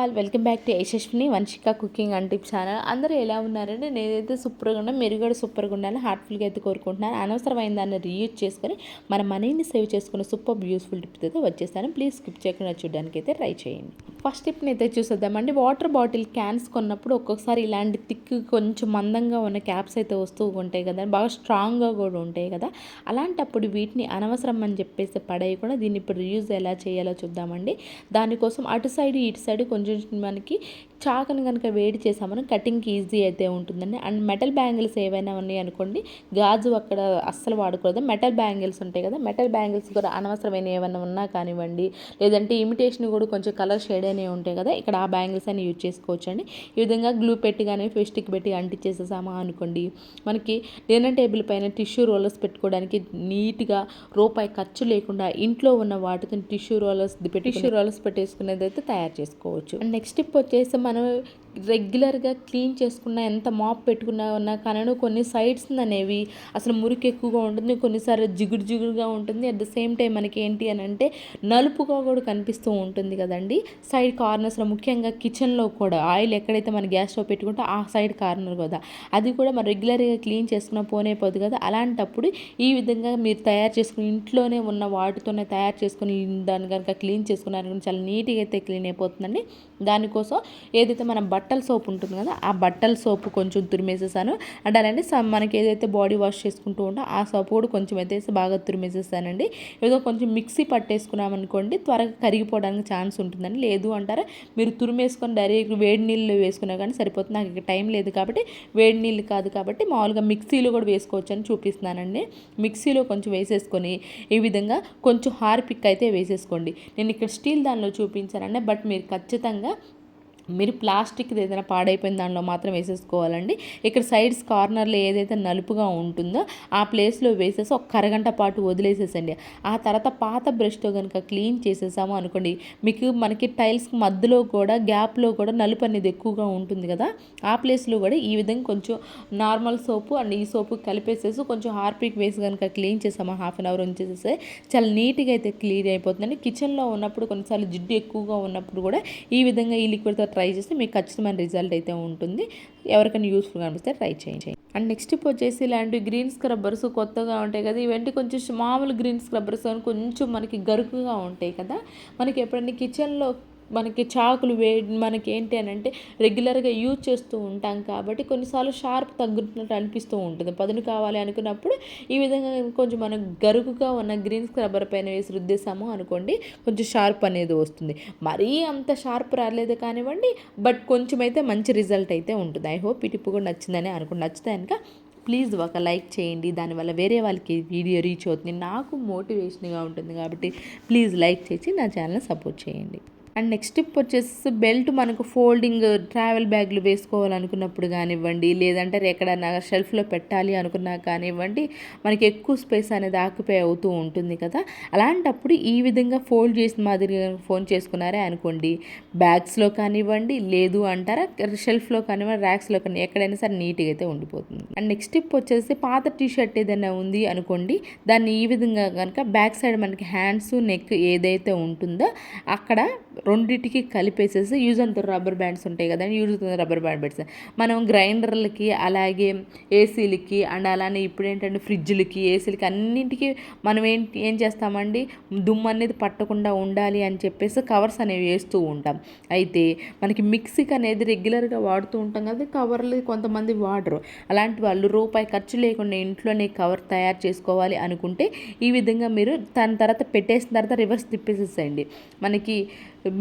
All welcome back to Yashaswini Vamshika cooking and tip channel. అందరూ ఎలా ఉన్నారంటే నేనైతే సూపర్గా ఉన్నాను, మీరు కూడా సూపర్గా ఉండాలని హార్ట్ఫుల్గా అయితే కోరుకుంటున్నాను. అనవసరమైన దాన్ని రీయూజ్ చేసుకొని మన మనీని సేవ్ చేసుకున్న సూపర్ యూస్ఫుల్ టిప్స్ అయితే వచ్చేస్తాను. ప్లీజ్ స్కిప్ చేయకుండా చూడడానికి అయితే ట్రై చేయండి. ఫస్ట్ టిప్ని అయితే చూసేద్దామండి. వాటర్ బాటిల్ క్యాన్స్ కొన్నప్పుడు ఒక్కొక్కసారి ఇలాంటి థిక్ కొంచెం మందంగా ఉన్న క్యాప్స్ అయితే వస్తూ ఉంటాయి కదా, బాగా స్ట్రాంగ్గా కూడా ఉంటాయి కదా. అలాంటప్పుడు వీటిని అనవసరం అని చెప్పేసి పడేయకుండా దీన్ని ఇప్పుడు రీయూజ్ ఎలా చేయాలో చూద్దామండి. దానికోసం అటు సైడ్ ఇటు సైడ్ కొంచెం మనకి చాకుని కనుక వేడి చేసామని కటింగ్కి ఈజీ అయితే ఉంటుందండి. అండ్ మెటల్ బ్యాంగిల్స్ ఏవైనా ఉన్నాయి అనుకోండి, గాజు అక్కడ అస్సలు వాడకూడదు. మెటల్ బ్యాంగిల్స్ ఉంటాయి కదా, మెటల్ బ్యాంగిల్స్ కూడా అనవసరమైన ఏమైనా ఉన్నా కానివ్వండి, లేదంటే ఇమిటేషన్ కూడా కొంచెం కలర్ షేడ్ అనేవి ఉంటాయి కదా, ఇక్కడ ఆ బ్యాంగిల్స్ అని యూజ్ చేసుకోవచ్చు అండి. ఈ విధంగా గ్లూ పెట్టి కానీ ఫెస్టిక్ పెట్టి అంటించేసేసామా అనుకోండి, మనకి డిన్నర్ టేబుల్ పైన టిష్యూ రోలర్స్ పెట్టుకోవడానికి నీట్గా రూపాయి ఖర్చు లేకుండా ఇంట్లో ఉన్న వాటితో టిష్యూ రోలర్స్ పెట్టేసుకునేది అయితే తయారు చేసుకోవచ్చు. అండ్ నెక్స్ట్ టిప్ వచ్చేసి మనం రెగ్యులర్గా క్లీన్ చేసుకున్న ఎంత మాప్ పెట్టుకున్నా ఉన్నా కానీ కొన్ని సైడ్స్ అనేవి అసలు మురికి ఎక్కువగా ఉంటుంది, కొన్నిసార్లు జిగురుగా ఉంటుంది. అట్ ద సేమ్ టైం మనకి ఏంటి అని అంటే నలుపుగా కూడా కనిపిస్తూ ఉంటుంది కదండి సైడ్ కార్నర్స్లో. ముఖ్యంగా కిచెన్లో కూడా ఆయిల్ ఎక్కడైతే మన గ్యాస్ స్టవ్ పెట్టుకుంటే ఆ సైడ్ కార్నర్ కదా, అది కూడా మనం రెగ్యులర్గా క్లీన్ చేసుకున్న పోనే పోదు కదా. అలాంటప్పుడు ఈ విధంగా మీరు తయారు చేసుకుని ఇంట్లోనే ఉన్న వాటితోనే తయారు చేసుకుని దాన్ని కనుక క్లీన్ చేసుకున్నారని చాలా నీట్గా అయితే క్లీన్ అయిపోతుందండి. దానికోసం ఏదైతే మన బట్టల సోప్ ఉంటుంది కదా, ఆ బట్టల సోపు కొంచెం తురిమేసేసాను. అంటే అలాంటి మనకి ఏదైతే బాడీ వాష్ చేసుకుంటూ ఉంటో ఆ సోపు కూడా కొంచెం అయితే బాగా తురిమేసేసానండి. ఏదో కొంచెం మిక్సీ పట్టేసుకున్నామనుకోండి త్వరగా కరిగిపోవడానికి ఛాన్స్ ఉంటుందండి. లేదు అంటారా మీరు తురిమేసుకొని డైరెక్ట్ వేడి నీళ్ళు వేసుకున్నా కానీ సరిపోతుంది. నాకు ఇక టైం లేదు కాబట్టి వేడి నీళ్ళు కాదు కాబట్టి మామూలుగా మిక్సీలో కూడా వేసుకోవచ్చు అని చూపిస్తున్నానండి. మిక్సీలో కొంచెం వేసేసుకొని ఈ విధంగా కొంచెం హార్పిక్ అయితే వేసేసుకోండి. నేను ఇక్కడ స్టీల్ దానిలో చూపించానండి, బట్ మీరు ఖచ్చితంగా మీరు ప్లాస్టిక్ది ఏదైనా పాడైపోయిన దానిలో మాత్రం వేసేసుకోవాలండి. ఇక్కడ సైడ్స్ కార్నర్లో ఏదైతే నలుపుగా ఉంటుందో ఆ ప్లేస్లో వేసేసి ఒక అరగంట పాటు వదిలేసేసండి. ఆ తర్వాత పాత బ్రష్తో కనుక క్లీన్ చేసేసాము అనుకోండి, మనకి టైల్స్ మధ్యలో కూడా గ్యాప్లో కూడా నలుపు అనేది ఎక్కువగా ఉంటుంది కదా, ఆ ప్లేస్లో కూడా ఈ విధంగా కొంచెం నార్మల్ సోపు అండ్ ఈ సోపు కలిపేసేసి కొంచెం హార్పిక్ వేసి కనుక క్లీన్ చేసాము, హాఫ్ అన్ అవర్ ఉంచేసేస్తే చాలా నీట్గా అయితే క్లీన్ అయిపోతుందండి. కిచెన్లో ఉన్నప్పుడు కొన్నిసార్లు జిడ్డు ఎక్కువగా ఉన్నప్పుడు కూడా ఈ విధంగా ఈ లిక్విడ్తో ట్రై చేస్తే మీకు ఖచ్చితమైన రిజల్ట్ అయితే ఉంటుంది. ఎవరికైనా యూస్ఫుల్గా అనిపిస్తే ట్రై చేయండి. అండ్ నెక్స్ట్ వచ్చేసి ఇలాంటి గ్రీన్ స్క్రబ్బర్స్ కొత్తగా ఉంటాయి కదా, ఇవంటి కొంచెం మామూలు గ్రీన్ స్క్రబ్బర్స్ అని కొంచెం మనకి గరుకుగా ఉంటాయి కదా. మనకి ఎప్పుడైనా కిచెన్లో మనకి చాకులు మనకి ఏంటి అని అంటే రెగ్యులర్గా యూజ్ చేస్తూ ఉంటాం కాబట్టి కొన్నిసార్లు షార్ప్ తగ్గుతున్నట్టు అనిపిస్తూ ఉంటుంది. పదును కావాలి అనుకున్నప్పుడు ఈ విధంగా కొంచెం మనం గరుకుగా ఉన్న గ్రీన్ స్క్రబ్బర్ పైన వేసి రుద్దేశాము అనుకోండి, కొంచెం షార్ప్ అనేది వస్తుంది. మరీ అంత షార్ప్ రాలేదు కానివ్వండి, బట్ కొంచెం అయితే మంచి రిజల్ట్ అయితే ఉంటుంది. ఐ హోప్ ఈ టిప్ కూడా నచ్చిందని అనుకోండి. నచ్చితే కనుక ప్లీజ్ ఒక లైక్ చేయండి, దానివల్ల వేరే వాళ్ళకి వీడియో రీచ్ అవుతుంది, నాకు మోటివేషన్గా ఉంటుంది. కాబట్టి ప్లీజ్ లైక్ చేసి నా ఛానల్ని సపోర్ట్ చేయండి. అండ్ నెక్స్ట్ టిప్ వచ్చేసి బెల్ట్ మనకు ఫోల్డింగ్ ట్రావెల్ బ్యాగ్లు వేసుకోవాలనుకున్నప్పుడు కానివ్వండి, లేదంటే ఎక్కడన్నా షెల్ఫ్లో పెట్టాలి అనుకున్నా కానివ్వండి, మనకి ఎక్కువ స్పేస్ అనేది ఆక్యుపై అవుతూ ఉంటుంది కదా. అలాంటప్పుడు ఈ విధంగా ఫోల్డ్ చేసిన మాదిరిగా ఫోన్ చేసుకున్నారే అనుకోండి, బ్యాగ్స్లో కానివ్వండి, లేదు అంటారా షెల్ఫ్లో కానివ్వండి, ర్యాక్స్లో కానీ ఎక్కడైనా సరే నీట్గా అయితే ఉండిపోతుంది. అండ్ నెక్స్ట్ టిప్ వచ్చేసి పాత టీషర్ట్ ఏదైనా ఉంది అనుకోండి, దాన్ని ఈ విధంగా కనుక బ్యాక్ సైడ్ మనకి హ్యాండ్స్ నెక్ ఏదైతే ఉంటుందో అక్కడ రెండింటికి కలిపేసేసి యూజ్ అంత రబ్బర్ బ్యాండ్స్ ఉంటాయి కదండి, యూజ్ రబ్బర్ బ్యాండ్ పెడితే మనం గ్రైండర్లకి అలాగే ఏసీలకి అండ్ అలానే ఇప్పుడు ఏంటంటే ఫ్రిడ్జ్లకి ఏసీలకి అన్నింటికి మనం ఏం చేస్తామండి, దుమ్ము అనేది పట్టకుండా ఉండాలి అని చెప్పేసి కవర్స్ అనేవి వేస్తూ ఉంటాం. అయితే మనకి మిక్సీకి అనేది రెగ్యులర్గా వాడుతూ ఉంటాం కదా, కవర్లు కొంతమంది వాడరు. అలాంటి వాళ్ళు రూపాయి ఖర్చు లేకుండా ఇంట్లోనే కవర్ తయారు చేసుకోవాలి అనుకుంటే ఈ విధంగా మీరు దాని తర్వాత పెట్టేసిన తర్వాత రివర్స్ తిప్పేసేసేయండి. మనకి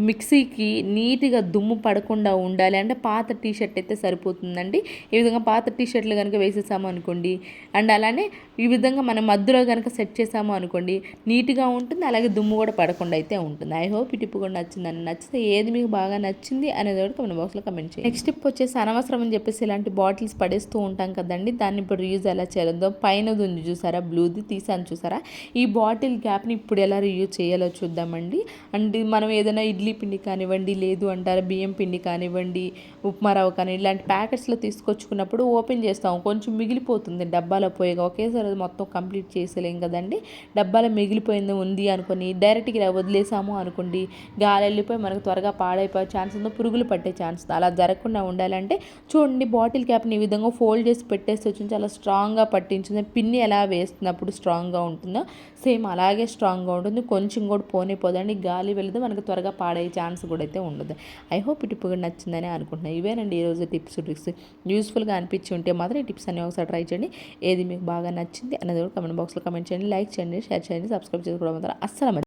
మిక్సీకి నీట్గా దుమ్ము పడకుండా ఉండాలి అంటే పాత టీషర్ట్ అయితే సరిపోతుందండి. ఈ విధంగా పాత టీషర్ట్లు కనుక వేసేసాము అనుకోండి, అండ్ అలానే ఈ విధంగా మనం మధ్యలో కనుక సెట్ చేసాము అనుకోండి నీట్గా ఉంటుంది, అలాగే దుమ్ము కూడా పడకుండా అయితే ఉంటుంది. ఐ హోప్ ఈ టిప్ కూడా నచ్చిందని, నచ్చితే ఏది మీకు బాగా నచ్చింది అనేది కూడా కమెంట్ బాక్స్లో కమెంట్ చేయండి. నెక్స్ట్ టిప్ వచ్చేసి అనవసరం అని చెప్పేసి ఇలాంటి బాటిల్స్ పడేస్తూ ఉంటాం కదండి, దాన్ని ఇప్పుడు రీయూజ్ ఎలా చేయాలో పైన ఉంది చూసారా బ్లూది తీసాను చూసారా, ఈ బాటిల్ క్యాప్ని ఇప్పుడు ఎలా రీయూజ్ చేయాలో చూద్దామండి. అండ్ మనం ఏదైనా ఇడ్లీ పిండి కానివ్వండి, లేదు అంటారా బియ్యం పిండి కానివ్వండి, ఉప్మా రవ్వ కానీ ఇలాంటి ప్యాకెట్స్లో తీసుకొచ్చుకున్నప్పుడు ఓపెన్ చేస్తాం, కొంచెం మిగిలిపోతుంది డబ్బాలో పోయిగా, ఒకేసారి అది మొత్తం కంప్లీట్ చేసేలేం కదండి. డబ్బాలో మిగిలిపోయింది ఉంది అనుకొని డైరెక్ట్గా ఇలా వదిలేసాము అనుకోండి, గాలి వెళ్ళిపోయి మనకు త్వరగా పాడైపోయే ఛాన్స్ ఉందో, పురుగులు పట్టే ఛాన్స్ ఉంది. అలా జరగకుండా ఉండాలంటే చూడండి, బాటిల్ క్యాప్ని ఈ విధంగా ఫోల్డ్ చేసి పెట్టేసి వచ్చి చాలా స్ట్రాంగ్గా పట్టించింది. పిన్ని ఎలా వేస్తున్నప్పుడు స్ట్రాంగ్గా ఉంటుందో సేమ్ అలాగే స్ట్రాంగ్గా ఉంటుంది. కొంచెం కూడా పోనే పోదండి, గాలి వెళ్ళదు, మనకు త్వరగా పాడయ్యే ఛాన్స్ కూడా అయితే ఉండదు. ఐ హోప్ ఈ టిప్ కూడా నచ్చిందని అనుకుంటున్నాను. ఇవేనండి ఈరోజు టిప్స్ ట్రిక్స్. యూస్ఫుల్గా అనిపించి ఉంటే మాత్రం ఈ టిప్స్ అన్ని ఒకసారి ట్రై చేయండి. ఏది మీకు బాగా నచ్చింది అన్నది కూడా కమెంట్ బాక్స్లో కమెంట్ చేయండి, లైక్ చేయండి, షేర్ చేయండి, సబ్స్క్రైబ్ చేసుకోవడం మాత్రం అస్సలు